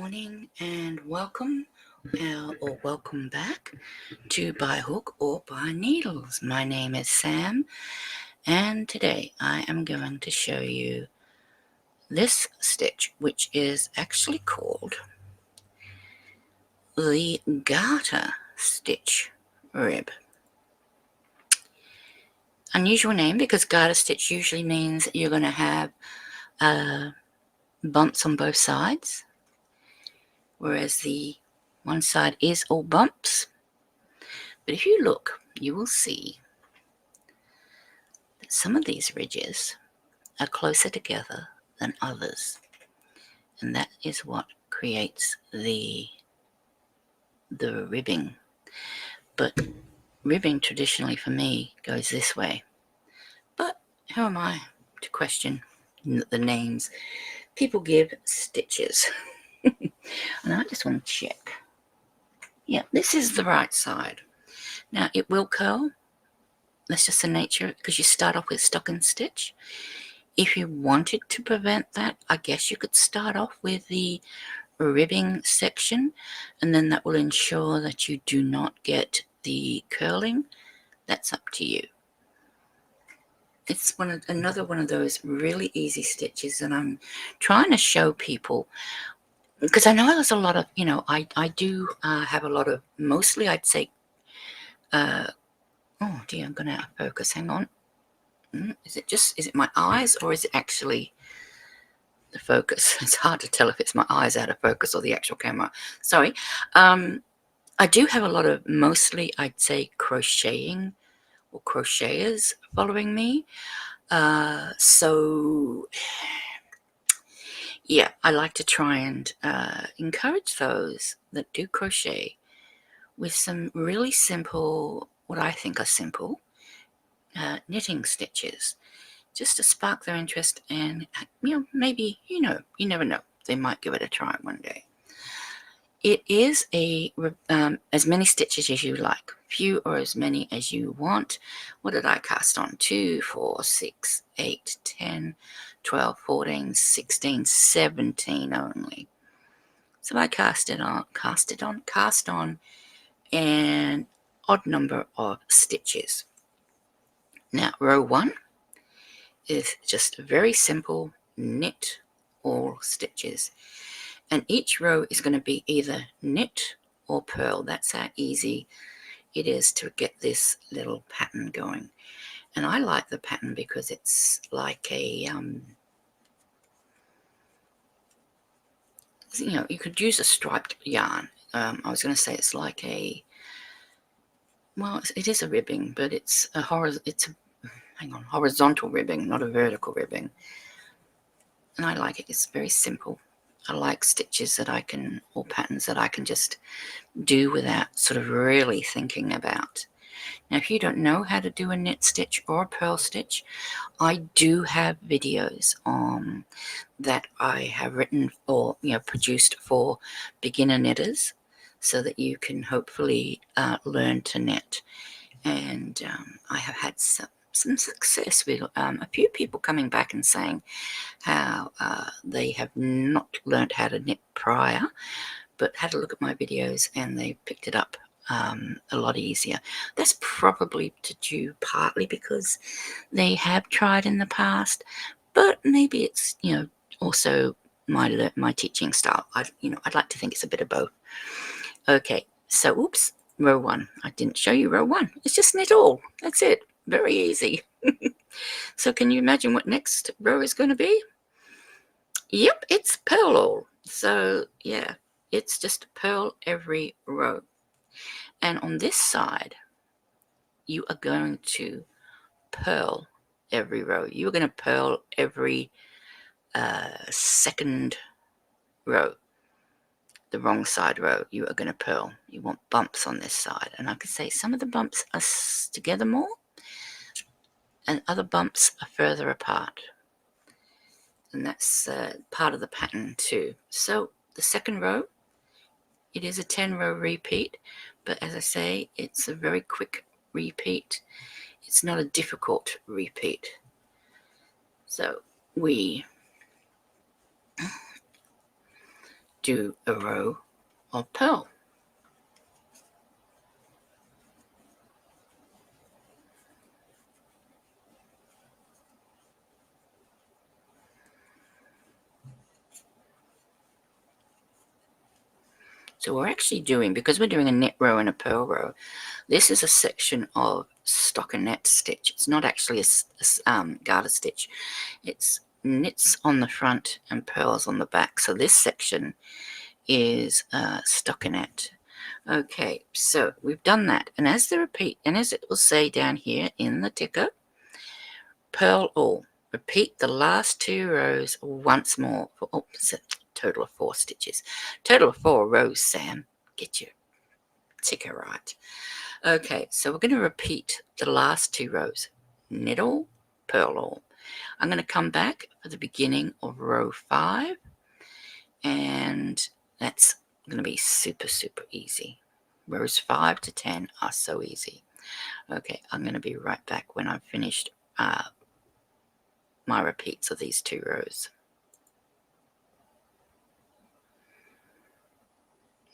morning and welcome or welcome back to By Hook or By Needles. My name is Sam and today I am going to show you this stitch, which is actually called the Garter stitch rib. Unusual name because garter stitch usually means you're going to have bumps on both sides, whereas the one side is all bumps. But if you look, you will see that some of these ridges are closer together than others, and that is what creates the ribbing. But ribbing traditionally for me goes this way, but who am I to question the names people give stitches? And I just want to check. Yeah, this is the right side. Now it will curl. That's just the nature, because you start off with stocking stitch. If you wanted to prevent that, I guess you could start off with the ribbing section, and then that will ensure that you do not get the curling. That's up to you. It's another one of those really easy stitches, and I'm trying to show people, because I know there's a lot of, I do have a lot of, mostly I'd say, oh dear, I'm going to out of focus, hang on. Is it my eyes, or is it actually the focus? It's hard to tell if it's my eyes out of focus or the actual camera. Sorry. I do have a lot of, mostly I'd say, crocheting or crocheters following me. So yeah, I like to try and encourage those that do crochet with some really simple, what I think are simple, knitting stitches, just to spark their interest, and maybe you never know, they might give it a try one day. It is as many stitches as you like, few or as many as you want. What did I cast on? 2, 4, 6, 8, 10, 12, 14, 16, 17 only. So I cast on an odd number of stitches. Now row 1 is just very simple knit all stitches, and each row is going to be either knit or purl. That's how easy it is to get this little pattern going. And I like the pattern because it's like a you could use a striped yarn. I was going to say it's like a, well, it is a ribbing, but it's a horizontal ribbing, not a vertical ribbing. And I like it. It's very simple. I like stitches that I can, or patterns that I can just do without sort of really thinking about. Now, if you don't know how to do a knit stitch or a purl stitch, I do have videos that I have written or produced for beginner knitters, so that you can hopefully learn to knit. And I have had some success with a few people coming back and saying how they have not learned how to knit prior, but had a look at my videos and they picked it up a lot easier. That's probably due partly because they have tried in the past, but maybe it's also my teaching style. I'd like to think it's a bit of both. Okay, so oops, row 1. I didn't show you row 1. It's just knit all. That's it. Very easy. So can you imagine what next row is going to be? Yep, it's purl all. So yeah, it's just purl every row. And on this side, you are going to purl every row. You're going to purl every second row. The wrong side row, you are going to purl. You want bumps on this side. And I could say some of the bumps are together more, and other bumps are further apart. And that's part of the pattern too. So the second row, it is a 10-row repeat, but as I say, it's a very quick repeat. It's not a difficult repeat. So we do a row of purl. So we're actually doing, because we're doing a knit row and a purl row, this is a section of stockinette stitch. It's not actually a garter stitch. It's knits on the front and purls on the back. So this section is stockinette. Okay, so we've done that. And as the repeat, and as it will say down here in the ticker, purl all. Repeat the last 2 rows once more for it's a total of 4 stitches. Total of 4 rows, Sam. Get your ticker right. Okay, so we're going to repeat the last 2 rows. Knit all, purl all. I'm going to come back at the beginning of row 5, and that's going to be super, super easy. Rows 5 to 10 are so easy. Okay, I'm going to be right back when I've finished my repeats of these 2 rows.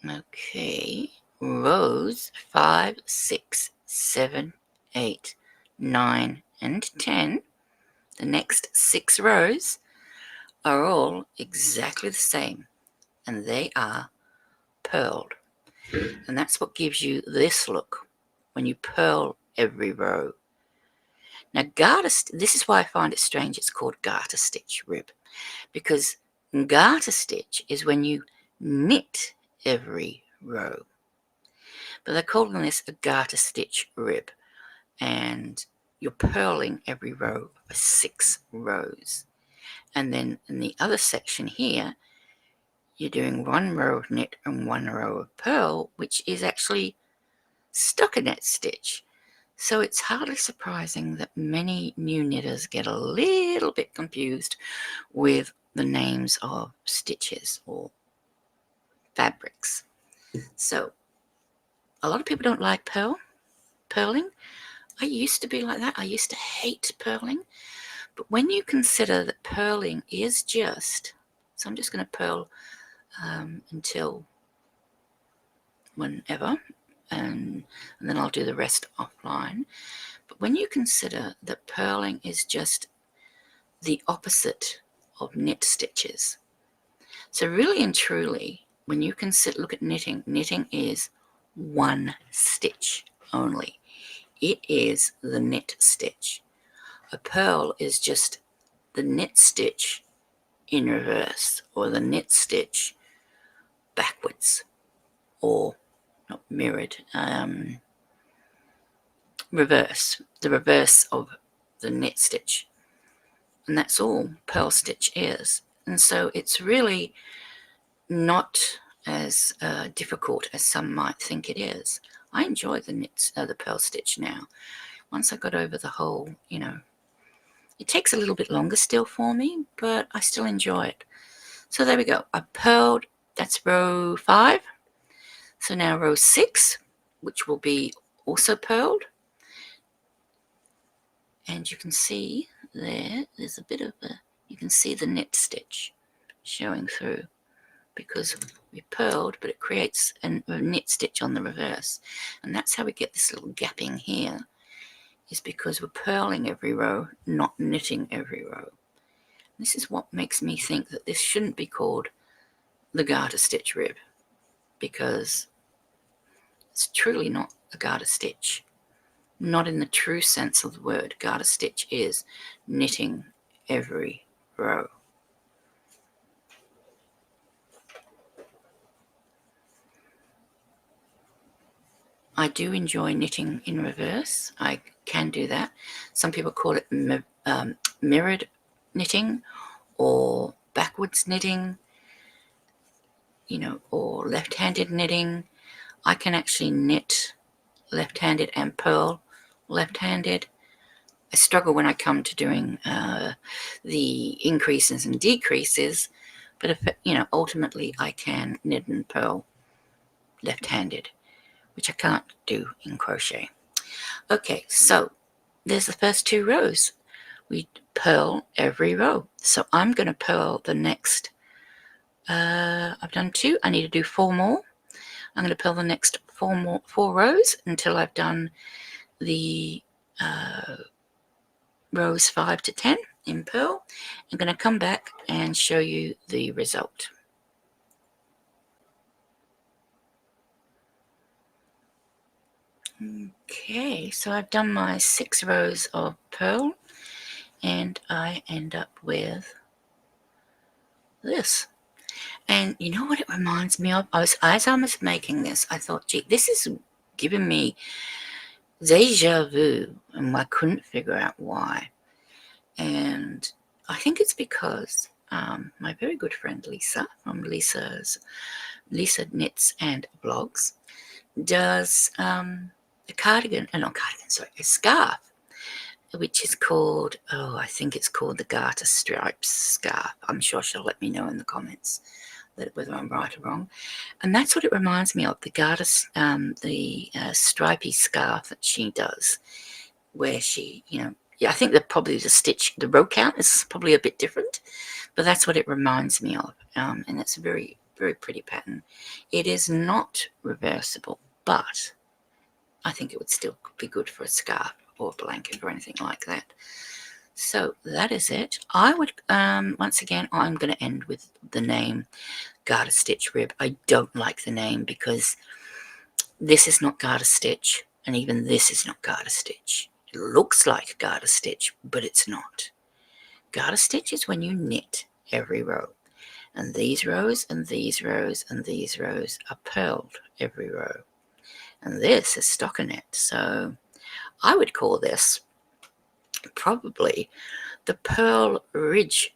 Okay, rows 5, 6, 7, 8, 9, and 10, the next 6 rows are all exactly the same, and they are purled. And that's what gives you this look when you purl every row. Now, this is why I find it strange it's called garter stitch rib, because garter stitch is when you knit every row. But they're calling this a garter stitch rib, and you're purling every row for 6 rows. And then in the other section here, you're doing 1 row of knit and 1 row of purl, which is actually stockinette stitch. So it's hardly surprising that many new knitters get a little bit confused with the names of stitches or fabrics. So a lot of people don't like purling. I used to be like that. I used to hate purling. But when you consider that purling is just, so I'm just going to purl until whenever, and then I'll do the rest offline. But when you consider that purling is just the opposite of knit stitches, so really and truly, when you look at knitting, knitting is 1 stitch only. It is the knit stitch. A purl is just the knit stitch in reverse, or the knit stitch backwards, or not mirrored, reverse, the reverse of the knit stitch. And that's all purl stitch is. And so it's really not as difficult as some might think it is. I enjoy the purl stitch now. Once I got over the whole, it takes a little bit longer still for me, but I still enjoy it. So there we go. I purled, that's row 5. So now row 6, which will be also purled. And you can see there's a bit of you can see the knit stitch showing through, because we purled, but it creates a knit stitch on the reverse. And that's how we get this little gapping here, is because we're purling every row, not knitting every row. This is what makes me think that this shouldn't be called the garter stitch rib, because it's truly not a garter stitch. Not in the true sense of the word. Garter stitch is knitting every row. I do enjoy knitting in reverse. I can do that. Some people call it mirrored knitting, or backwards knitting, or left-handed knitting. I can actually knit left-handed and purl left-handed. I struggle when I come to doing the increases and decreases, but if ultimately I can knit and purl left-handed, which I can't do in crochet. Okay, so there's the first 2 rows. We purl every row. So I'm going to purl the next I've done 2. I need to do 4 more. I'm going to purl the next 4 rows until I've done the rows 5 to 10 in purl. I'm going to come back and show you the result. Okay, so I've done my 6 rows of purl and I end up with this. And you know what it reminds me of? As I was making this, I thought, gee, this is giving me deja vu, and I couldn't figure out why. And I think it's because my very good friend Lisa from Lisa Knits and Blogs does a cardigan, not cardigan, sorry, a scarf, which is called, I think it's called the Garter Stripes scarf. I'm sure she'll let me know in the comments whether I'm right or wrong. And that's what it reminds me of, the Garter, stripy scarf that she does, where she, I think that probably the row count is probably a bit different, but that's what it reminds me of. And it's a very, very pretty pattern. It is not reversible, but I think it would still be good for a scarf or a blanket or anything like that. So that is it. I would, once again, I'm going to end with the name Garter Stitch Rib. I don't like the name because this is not Garter Stitch, and even this is not Garter Stitch. It looks like Garter Stitch, but it's not. Garter Stitch is when you knit every row, and these rows and these rows and these rows are purled every row, and this is stockinette. So I would call this probably the Purl Ridge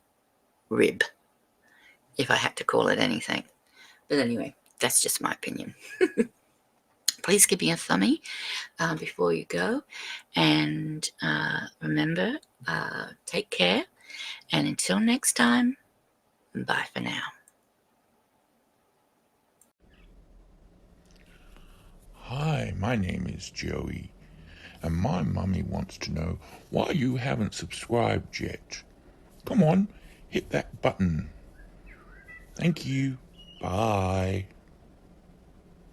Rib, if I had to call it anything. But anyway, that's just my opinion. Please give me a thumbie before you go, and remember, take care, and until next time, bye for now. Hi, my name is Joey, and my mummy wants to know why you haven't subscribed yet. Come on, hit that button. Thank you. Bye.